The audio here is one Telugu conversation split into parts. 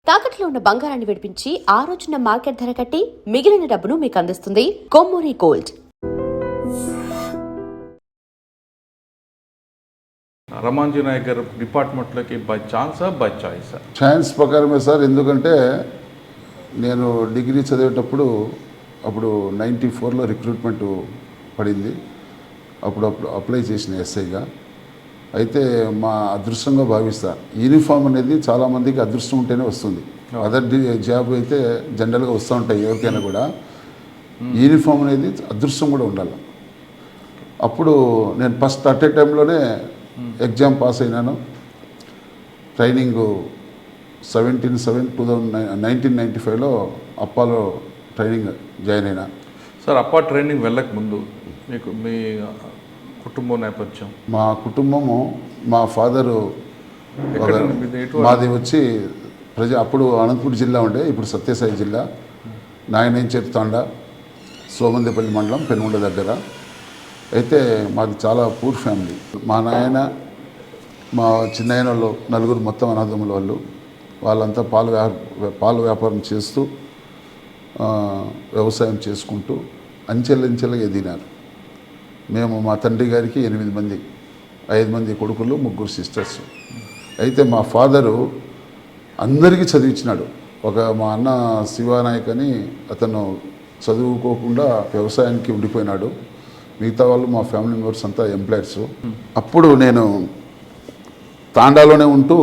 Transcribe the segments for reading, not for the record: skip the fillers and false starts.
తాకట్లో ఉన్న బంగారాన్ని విడిపించి ఆ రోజున మార్కెట్ ధర కట్టి మిగిలిన డబ్బును మీకు అందిస్తుంది కొమ్మూరి గోల్డ్. రమాంజీ నాయక్ గారు డిపార్ట్మెంట్లోకి బై ఛాన్సా బై చాయిసా? ఛాన్స్ ప్రకారమే సార్. ఎందుకంటే నేను డిగ్రీ చదివేటప్పుడు అప్పుడు 94లో రిక్రూట్మెంట్ పడింది. అప్పుడు అప్లై చేసిన ఎస్ఐగా. అయితే మా అదృష్టంగా భావిస్తా. యూనిఫామ్ అనేది చాలామందికి అదృష్టం ఉంటేనే వస్తుంది. అదర్ జాబ్ అయితే జనరల్గా వస్తూ ఉంటాయి ఎవరికైనా కూడా. యూనిఫామ్ అనేది అదృష్టం కూడా ఉండాలి. అప్పుడు నేను ఫస్ట్ అట్ ఏ టైంలోనే ఎగ్జామ్ పాస్ అయినాను. ట్రైనింగ్ 1995లో అప్పాలో ట్రైనింగ్ జాయిన్ అయినా. సార్, అప్పా ట్రైనింగ్ వెళ్ళక ముందు మీకు మీ కుటుంబం నేపథ్యం? మా కుటుంబము, మా ఫాదరు, మాది వచ్చి అప్పుడు అనంతపూర్ జిల్లా ఉండే, ఇప్పుడు సత్యసాయి జిల్లా, నాయనేంచేరు తాండా, సోమందేపల్లి మండలం, పెనుగొండ దగ్గర. అయితే మాది చాలా పూర్ ఫ్యామిలీ. మా నాయన, మా చిన్నాయన వాళ్ళు నలుగురు మొత్తం అనాథముల వాళ్ళు. వాళ్ళంతా పాల వ్యాపారం చేస్తూ వ్యవసాయం చేసుకుంటూ అంచెలంచెలుగా ఎదిగినారు. మేము మా తండ్రి గారికి 8 మంది, 5 మంది కొడుకులు, 3 సిస్టర్స్. అయితే మా ఫాదరు అందరికీ చదివించినాడు. మా అన్న శివానాయక్ అని అతను చదువుకోకుండా వ్యవసాయానికి ఉండిపోయినాడు. మిగతా వాళ్ళు మా ఫ్యామిలీ మెంబర్స్ అంతా ఎంప్లాయర్స్. అప్పుడు నేను తాండాలోనే ఉంటూ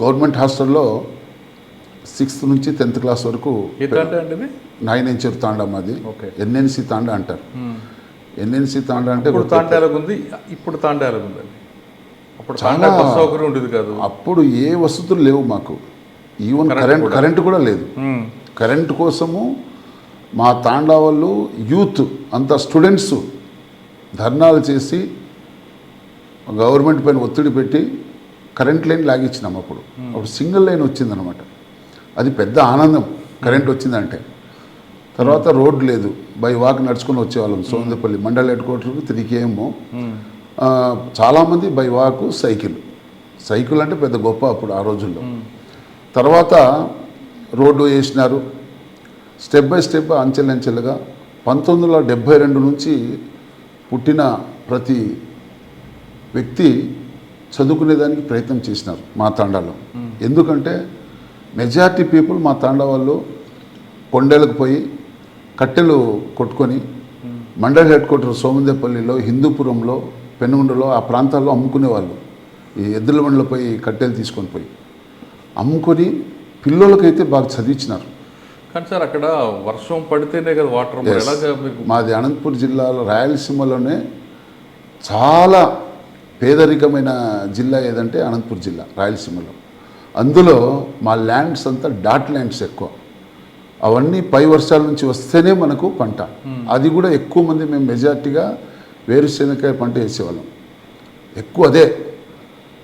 గవర్నమెంట్ హాస్టల్లో 6th నుంచి 10th క్లాస్ వరకు. నాయనేంచేరు తాండా మాది. ఎన్ఎన్సి తాండా అంటారు. ఎన్ఎన్సి తాండా అంటే ఇప్పుడు తాండాలకు ఉంది. అప్పుడు ఏ వసతులు లేవు మాకు. ఈవెన్ కరెంటు కూడా లేదు. కరెంటు కోసము మా తాండా వాళ్ళు యూత్ అంతా స్టూడెంట్స్ ధర్నాలు చేసి గవర్నమెంట్ పైన ఒత్తిడి పెట్టి కరెంట్ లైన్ లాగించినాం. అప్పుడు సింగిల్ లైన్ వచ్చిందనమాట. అది పెద్ద ఆనందం కరెంట్ వచ్చిందంటే. తర్వాత రోడ్ లేదు, బై వాక్ నడుచుకొని వచ్చేవాళ్ళం. సోమందేపల్లి మండల హెడ్ క్వార్టర్కి 3 km. చాలామంది బై వాకు, సైకిల్ అంటే పెద్ద గొప్ప అప్పుడు ఆ రోజుల్లో. తర్వాత రోడ్డు వేసినారు. స్టెప్ బై స్టెప్ అంచెలంచెలుగా 1972 నుంచి పుట్టిన ప్రతి వ్యక్తి చదువుకునేదానికి ప్రయత్నం చేసినారు మా తాండాలో. ఎందుకంటే మెజారిటీ పీపుల్ మా తాండా వాళ్ళు కొండలకు పోయి కట్టెలు కొట్టుకొని మండల హెడ్ క్వార్టర్ సోమందేపల్లిలో, హిందూపురంలో, పెనుగొండలో ఆ ప్రాంతాల్లో అమ్ముకునేవాళ్ళు. ఈ ఎద్దుల బండ్లో పోయి కట్టెలు తీసుకొని పోయి అమ్ముకొని పిల్లలకైతే బాగా చదివించినారు. కానీ సార్, అక్కడ వర్షం పడితేనే కదా వాటర్. మాది అనంతపూర్ జిల్లాలో, రాయలసీమలోనే చాలా పేదరికమైన జిల్లా ఏదంటే అనంతపూర్ జిల్లా, రాయలసీమలో. అందులో మా ల్యాండ్స్ అంతా డాట్ ల్యాండ్స్ ఎక్కువ. అవన్నీ పై వర్షాల నుంచి వస్తేనే మనకు పంట. అది కూడా ఎక్కువ మంది మేము మెజార్టీగా వేరుశెనగకాయ పంట వేసేవాళ్ళం. ఎక్కువ అదే.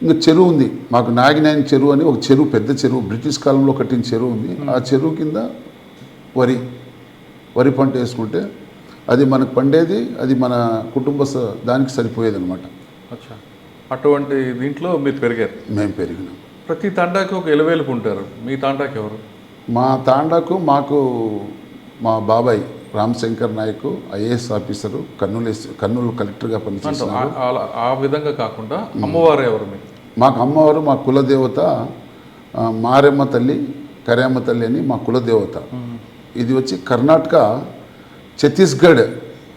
ఇంకా చెరువు ఉంది మాకు, నాగినాయన చెరువు అని ఒక చెరువు, పెద్ద చెరువు, బ్రిటిష్ కాలంలో కట్టిన చెరువు ఉంది. ఆ చెరువు కింద వరి పంట వేసుకుంటే అది మనకు పండేది. అది మన కుటుంబ దానికి సరిపోయేది అనమాట. అటువంటి దీంట్లో మీరు పెరిగారు? మేము పెరిగినాం. ప్రతి తాండాకి ఒక ఎలవేలుపు ఉంటారు. మీ తాండాకి ఎవరు? మా తాండాకు మాకు మా బాబాయ్ రామశంకర్ నాయక్, ఐఏఎస్ ఆఫీసరు, కర్నూలు కలెక్టర్గా పనిచేస్తున్నారు. ఆ విధంగా కాకుండా అమ్మవారు ఎవరు? మాకు అమ్మవారు మా కులదేవత మారెమ్మ తల్లి, కరేమ్మ తల్లి అని మా కులదేవత. ఇది వచ్చి కర్ణాటక, ఛత్తీస్గఢ్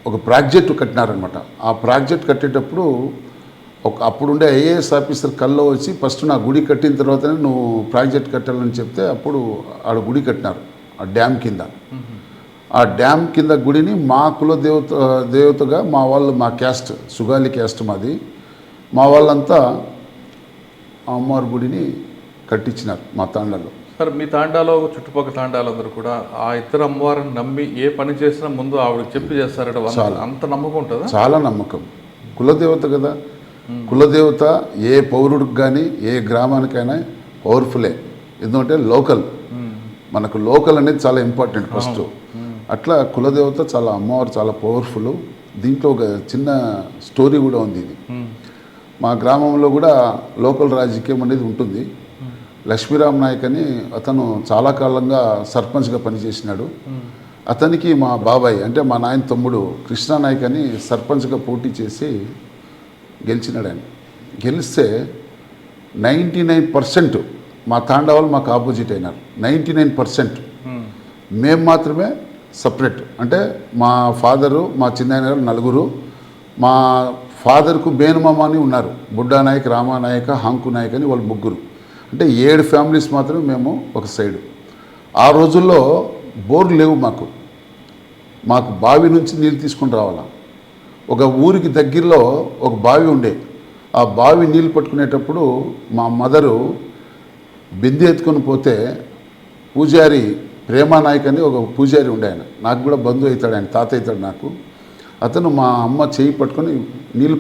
ఒక ప్రాజెక్టు కట్టినారనమాట. ఆ ప్రాజెక్ట్ కట్టేటప్పుడు అప్పుడుండే ఐఏఎస్ ఆఫీసర్ కల్లో వచ్చి ఫస్ట్ నా గుడి కట్టిన తర్వాతనే నువ్వు ప్రాజెక్ట్ కట్టాలని చెప్తే అప్పుడు ఆడ గుడి కట్టినారు ఆ డ్యామ్ కింద. ఆ డ్యామ్ కింద గుడిని మా దేవతగా మా వాళ్ళు, మా క్యాస్ట్ సుగాలి క్యాస్ట్ మాది, మా వాళ్ళంతా ఆ అమ్మవారి గుడిని కట్టించినారు మా తాండాలో. సార్, మీ తాండాలో చుట్టుపక్కల తాండాలందరూ కూడా ఆ ఇద్దరు అమ్మవారిని నమ్మి ఏ పని చేసినా ముందు ఆవిడకి చెప్పి చేస్తారట. అంత నమ్మకం ఉంటుందా? చాలా నమ్మకం. కులదేవత కదా. కులదేవత ఏ పౌరుడికి కానీ ఏ గ్రామానికైనా పవర్ఫుల్లే. ఎందుకంటే లోకల్, మనకు లోకల్ అనేది చాలా ఇంపార్టెంట్ ఫస్ట్. అట్లా కులదేవత చాలా, అమ్మవారు చాలా పవర్ఫుల్. దీంట్లో ఒక చిన్న స్టోరీ కూడా ఉంది. ఇది మా గ్రామంలో కూడా లోకల్ రాజకీయం అనేది ఉంటుంది. లక్ష్మీరామ్ నాయక్ అని అతను చాలా కాలంగా సర్పంచ్గా పనిచేసినాడు. అతనికి మా బాబాయ్ అంటే మా నాయన తమ్ముడు కృష్ణా నాయక్ అని సర్పంచ్గా పోటీ చేసి గెలిచినాడు. ఆయన గెలిస్తే 99% మా తాండవాళ్ళు మాకు ఆపోజిట్ అయినారు. 99% మేము మాత్రమే సపరేట్. అంటే మా ఫాదరు మా చిన్నాయన గారు నలుగురు, మా ఫాదర్కు బేనుమామ అని ఉన్నారు, బుడ్డా నాయక్, రామానాయక, హాంకు నాయక్ అని వాళ్ళు ముగ్గురు. అంటే 7 ఫ్యామిలీస్ మాత్రమే మేము ఒక సైడు. ఆ రోజుల్లో బోర్లు లేవు మాకు బావి నుంచి నీళ్ళు తీసుకుని రావాలా. ఒక ఊరికి దగ్గరలో ఒక బావి ఉండే, ఆ బావి నీళ్ళు పట్టుకునేటప్పుడు మా మదరు బిందె ఎత్తుకొని పోతే పూజారి ప్రేమానాయక్ అని ఒక పూజారి ఉండే, ఆయన నాకు కూడా బంధువు అవుతాడు, ఆయన తాత అవుతాడు నాకు. అతను మా అమ్మ చేయి పట్టుకొని నీళ్ళు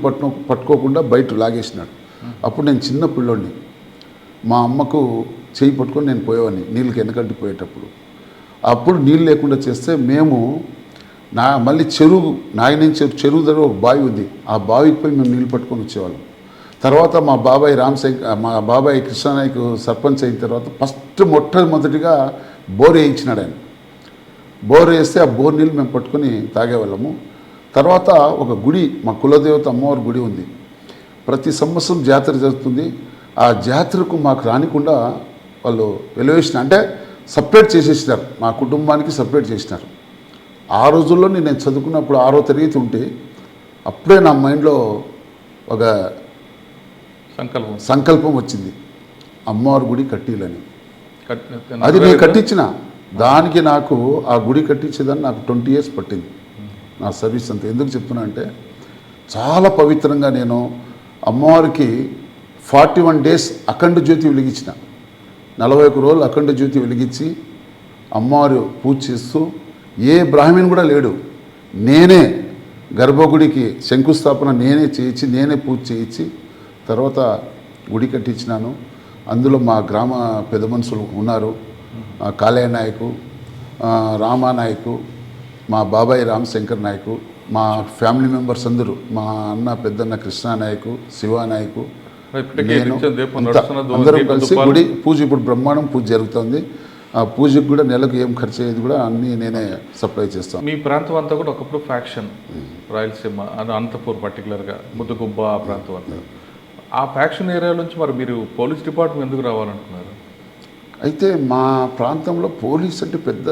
పట్టుకోకుండా బయట లాగేసినాడు. అప్పుడు నేను చిన్న పిల్లోడిని, మా అమ్మకు చేయి పట్టుకొని నేను పోయేవాడిని నీళ్ళకి వెనకంటి పోయేటప్పుడు. అప్పుడు నీళ్ళు లేకుండా చేస్తే మేము మళ్ళీ చెరువు చెరువు దగ్గర ఒక బావి ఉంది, ఆ బావికి పోయి మేము నీళ్ళు పట్టుకొని వచ్చేవాళ్ళం. తర్వాత మా బాబాయ్ కృష్ణానాయక్ సర్పంచ్ అయిన తర్వాత మొట్టమొదటిగా బోర్ వేయించినాడు ఆయన. బోర్ వేస్తే ఆ బోర్ నీళ్ళు మేము పట్టుకొని తాగేవాళ్ళము. తర్వాత ఒక గుడి, మా కులదేవత అమ్మవారి గుడి ఉంది, ప్రతి సంవత్సరం జాతర జరుగుతుంది. ఆ జాతరకు మాకు రానికుండా వాళ్ళు ఎలివేషన్ అంటే సపరేట్ చేసేసినారు, మా కుటుంబానికి సపరేట్ చేసినారు. ఆ రోజుల్లో నేను చదువుకున్నప్పుడు 6వ తరగతి ఉంటే అప్పుడే నా మైండ్లో ఒక సంకల్పం వచ్చింది, అమ్మవారి గుడి కట్టిలని. అది నేను కట్టించిన దానికి నాకు ఆ గుడి కట్టించేదాన్ని నాకు 20 years పట్టింది నా సర్వీస్ అంతా. ఎందుకు చెప్తున్నా అంటే చాలా పవిత్రంగా నేను అమ్మవారికి 41 days అఖండ జ్యోతి వెలిగించిన, 41 రోజులు అఖండ జ్యోతి వెలిగించి అమ్మవారు పూజ చేస్తూ, ఏ బ్రాహ్మణ్ కూడా లేడు, నేనే గర్భగుడికి శంకుస్థాపన నేనే చేయించి నేనే పూజ చేయించి తర్వాత గుడి కట్టించినాను. అందులో మా గ్రామ పెద్ద మనుషులు ఉన్నారు, కాళయ్య నాయకు, రామానాయకు, మా బాబాయ్ రామశంకర్ నాయకు, మా ఫ్యామిలీ మెంబర్స్ అందరూ, మా అన్న పెద్దన్న కృష్ణానాయకు, శివానాయకు, నేను అందరం కలిసి గుడి పూజ ఇప్పుడు బ్రహ్మాండం పూజ జరుగుతుంది. ఆ పూజకు కూడా నెలకు ఏం ఖర్చు అయ్యేది కూడా అన్నీ నేనే సప్లై చేస్తాను. మీ ప్రాంతం అంతా కూడా ఒకప్పుడు ఫ్యాక్షన్, రాయలసీమ అది అనంతపూర్ పర్టికులర్గా ముద్దుగుబ్బ ఆ ప్రాంతం అంతా, ఆ ఫ్యాక్షన్ ఏరియా నుంచి మరి మీరు పోలీస్ డిపార్ట్మెంట్ ఎందుకు రావాలనుకున్నారు? అయితే మా ప్రాంతంలో పోలీస్ అంటే పెద్ద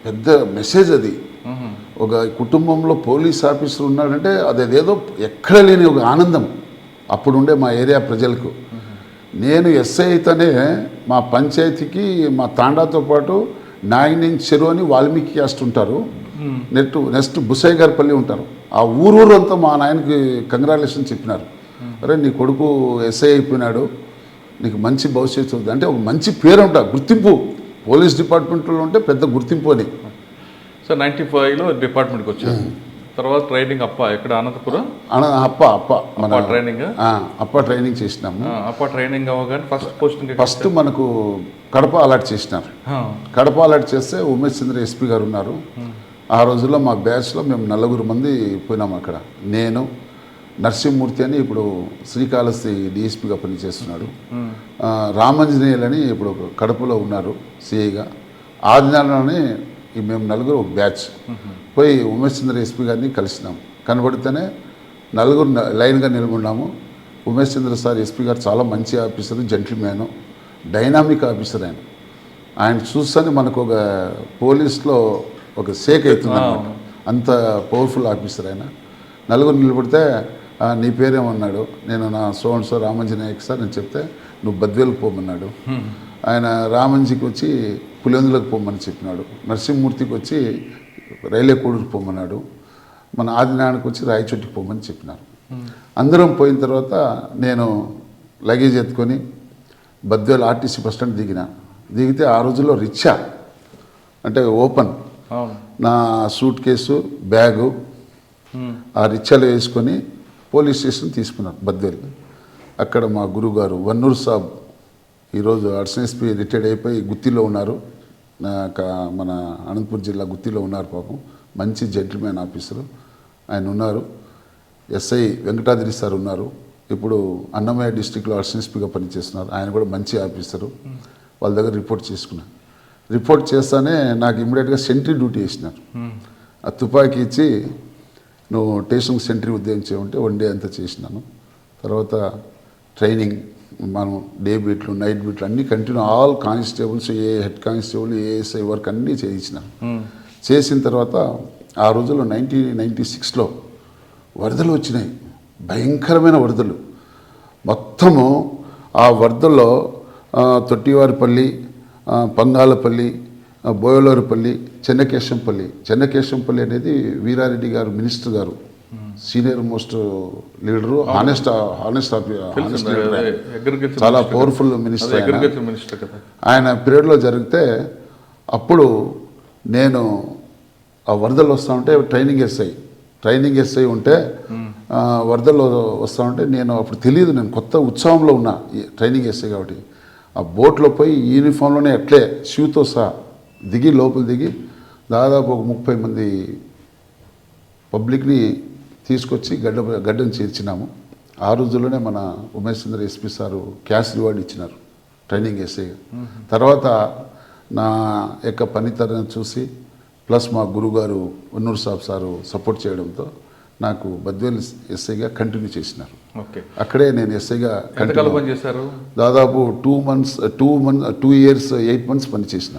పెద్ద మెసేజ్ అది. ఒక కుటుంబంలో పోలీస్ ఆఫీసర్ ఉన్నాడంటే అదేదో ఎక్కడ లేని ఒక ఆనందం అప్పుడుండే మా ఏరియా ప్రజలకు. నేను ఎస్ఐ అయితేనే మా పంచాయతీకి మా తాండాతో పాటు నాగినేని చెరువు అని వాల్మీకి క్యాస్ట్ ఉంటారు, నెక్స్ట్ బుసైగారిపల్లి ఉంటారు. ఆ ఊరంతా మా నాయనకి కంగ్రాచులేషన్ చెప్పినారు, అరే నీ కొడుకు ఎస్ఐ అయిపోయినాడు, నీకు మంచి భవిష్యత్తు ఉంది అంటే ఒక మంచి పేరు ఉంటా, గుర్తింపు పోలీస్ డిపార్ట్మెంట్లో ఉంటే పెద్ద గుర్తింపు అని. సో 95లో డిపార్ట్మెంట్కి వచ్చారు. తర్వాత ట్రైనింగ్ ఎక్కడ అనంతపురం మన ట్రైనింగ్ ట్రైనింగ్ చేసినాము. ట్రైనింగ్ అవ్వగానే ఫస్ట్ మనకు కడప అలాట్ చేసినారు. కడప అలాట్ చేస్తే ఉమేష్ చంద్ర ఎస్పీ గారు ఉన్నారు. ఆ రోజుల్లో మా బ్యాచ్లో మేము 4 మంది పోయినాము. అక్కడ నేను, నరసింహమూర్తి అని ఇప్పుడు శ్రీకాళహస్తి డిఎస్పీగా పనిచేస్తున్నాడు, రామంజనేయులు అని ఇప్పుడు కడపలో ఉన్నారు సిఐగా, ఆదినారాయణ ఈ మేము 4 ఒక బ్యాచ్ పోయి ఉమేష్ చంద్ర ఎస్పీ గారిని కలిసినాము. కనబడితేనే 4 లైన్గా నిలబడినాము. ఉమేష్ చంద్ర సార్ ఎస్పీ గారు చాలా మంచి ఆఫీసర్, జెంటిల్మ్యాను, డైనామిక్ ఆఫీసర్. ఆయన చూస్తేనే మనకు ఒక పోలీస్లో ఒక షేక్ అవుతుంది అన్నమాట, అంత పవర్ఫుల్ ఆఫీసర్ ఆయన. 4 నిలబడితే నీ పేరేమన్నాడు, నేను నా సో రామంజనేయకి సార్ నేను చెప్తే నువ్వు బద్వేలకు పోమన్నాడు. ఆయన రామంజీకి వచ్చి పులివెందులకు పోమని చెప్పినాడు, నరసింహమూర్తికి వచ్చి రైల్వే కోడూరు పోమన్నాడు, మన ఆదినారాయణకి వచ్చి రాయచోటికి పోమని చెప్పినారు. అందరం పోయిన తర్వాత నేను లగేజ్ ఎత్తుకొని బద్వేలు ఆర్టీసీ బస్ స్టాండ్ దిగితే ఆ రోజుల్లో రిక్షా అంటే ఓపెన్, నా సూట్ కేసు బ్యాగు ఆ రిక్షాలో వేసుకొని పోలీస్ స్టేషన్ తీసుకున్నారు బద్వేలు. అక్కడ మా గురువుగారు వన్నూరు సాబ్ ఈరోజు అడిషనల్ ఎస్పీ రిటైర్డ్ అయిపోయి గుత్తిలో ఉన్నారు, మన అనంతపురం జిల్లా గుత్తిలో ఉన్నారు. పాపం మంచి జెంటిల్మెన్ ఆఫీసరు ఆయన ఉన్నారు. ఎస్ఐ వెంకటాద్రి సార్ ఉన్నారు, ఇప్పుడు అన్నమయ్య డిస్టిక్లో అసిస్టెంట్గా పనిచేస్తున్నారు. ఆయన కూడా మంచి ఆఫీసరు. వాళ్ళ దగ్గర రిపోర్ట్ చేసుకున్నాను. రిపోర్ట్ చేస్తానే నాకు ఇమ్మీడియట్గా సెంట్రీ డ్యూటీ వేసినారు. ఆ తుపాకీ ఇచ్చి నువ్వు స్టేషన్కి సెంట్రీ ఉద్యోగం చేయమంటే 1 డే అంతా చేసినాను. తర్వాత ట్రైనింగ్ మనం డే బీట్లు నైట్ బీట్లు అన్నీ కంటిన్యూ ఆల్ కానిస్టేబుల్స్, ఏ హెడ్ కానిస్టేబుల్, ఏఎస్ఐ వర్క్ అన్నీ చేయించినాను. చేసిన తర్వాత ఆ రోజుల్లో 1996లో వరదలు వచ్చినాయి, భయంకరమైన వరదలు. మొత్తము ఆ వరదల్లో తొట్టివారిపల్లి, పంగాలపల్లి, బోయలూరుపల్లి, చెన్నకేశంపల్లి అనేది వీరారెడ్డి గారు మినిస్టర్ గారు, సీనియర్ మోస్ట్ లీడరు, హానెస్ట్ చాలా పవర్ఫుల్ మినిస్టర్ ఆయన పీరియడ్లో జరిగితే అప్పుడు నేను ఆ వరదలు వస్తూ ఉంటే ట్రైనింగ్ ఎస్ఐ ఉంటే వరదల్లో వస్తూ ఉంటే నేను అప్పుడు తెలియదు, నేను కొత్త ఉత్సాహంలో ఉన్నా ట్రైనింగ్ ఎస్ఐ కాబట్టి. ఆ బోట్లో పోయి యూనిఫామ్లోనే అట్లే షూతో సహా లోపల దిగి దాదాపు ఒక 30 మంది పబ్లిక్ని తీసుకొచ్చి గడ్డను చేర్చినాము. ఆ రోజుల్లోనే మన ఉమేష్ చంద్ర ఎస్పీ సారు క్యాష్ రివార్డ్ ఇచ్చినారు ట్రైనింగ్ ఎస్ఐగా. తర్వాత నా యొక్క పనితనం చూసి ప్లస్ మా గురుగారు వన్నూరు సాబ్ సారు సపోర్ట్ చేయడంతో నాకు బద్వేల్ ఎస్ఐగా కంటిన్యూ చేసినారు. అక్కడే నేను ఎస్ఐగా చేశారు. దాదాపు 2 years 8 months పనిచేసిన.